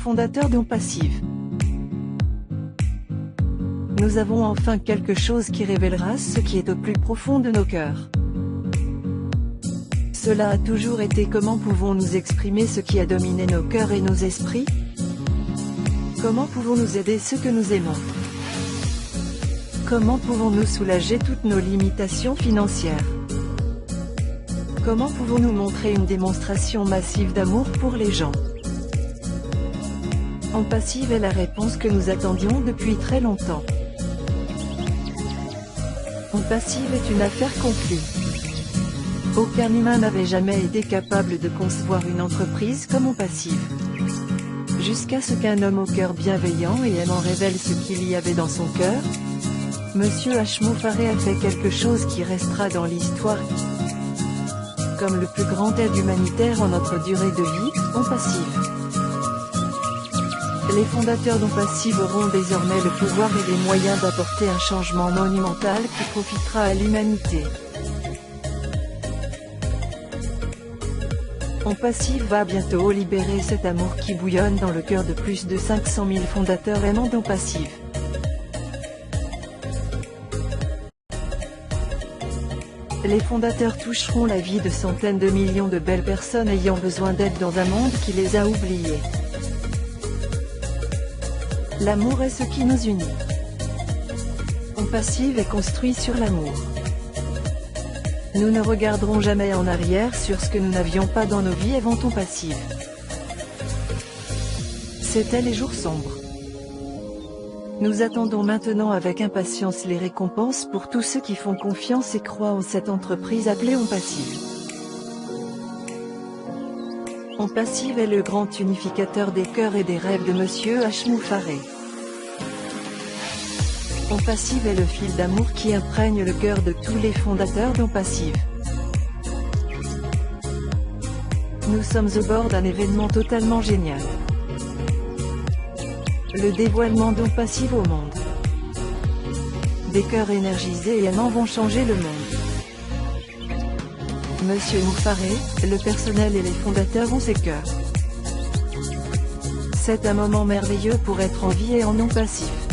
fondateurs d'On Passive. Nous avons enfin quelque chose qui révélera ce qui est au plus profond de nos cœurs. Cela a toujours été. Comment pouvons-nous exprimer ce qui a dominé nos cœurs et nos esprits? Comment pouvons-nous aider ceux que nous aimons? Comment pouvons-nous soulager toutes nos limitations financières? Comment pouvons-nous montrer une démonstration massive d'amour pour les gens? On Passive est la réponse que nous attendions depuis très longtemps. On Passive est une affaire conclue. Aucun humain n'avait jamais été capable de concevoir une entreprise comme On Passive. Jusqu'à ce qu'un homme au cœur bienveillant et aimant révèle ce qu'il y avait dans son cœur. Monsieur H. Faré a fait quelque chose qui restera dans l'histoire comme le plus grand aide humanitaire en notre durée de vie, On Passive. Les fondateurs d'On Passive auront désormais le pouvoir et les moyens d'apporter un changement monumental qui profitera à l'humanité. On Passive va bientôt libérer cet amour qui bouillonne dans le cœur de plus de 500 000 fondateurs aimants d'On Passive. Les fondateurs toucheront la vie de centaines de millions de belles personnes ayant besoin d'aide dans un monde qui les a oubliées. L'amour est ce qui nous unit. On Passive est construit sur l'amour. Nous ne regarderons jamais en arrière sur ce que nous n'avions pas dans nos vies avant On Passive. C'étaient les jours sombres. Nous attendons maintenant avec impatience les récompenses pour tous ceux qui font confiance et croient en cette entreprise appelée On Passive. On Passive est le grand unificateur des cœurs et des rêves de Monsieur H. Faré. On Passive est le fil d'amour qui imprègne le cœur de tous les fondateurs d'On Passive. Nous sommes au bord d'un événement totalement génial. Le dévoilement d'On Passive au monde. Des cœurs énergisés et aimants vont changer le monde. Monsieur Faré, le personnel et les fondateurs ont ses cœurs. C'est un moment merveilleux pour être en vie et en On Passive.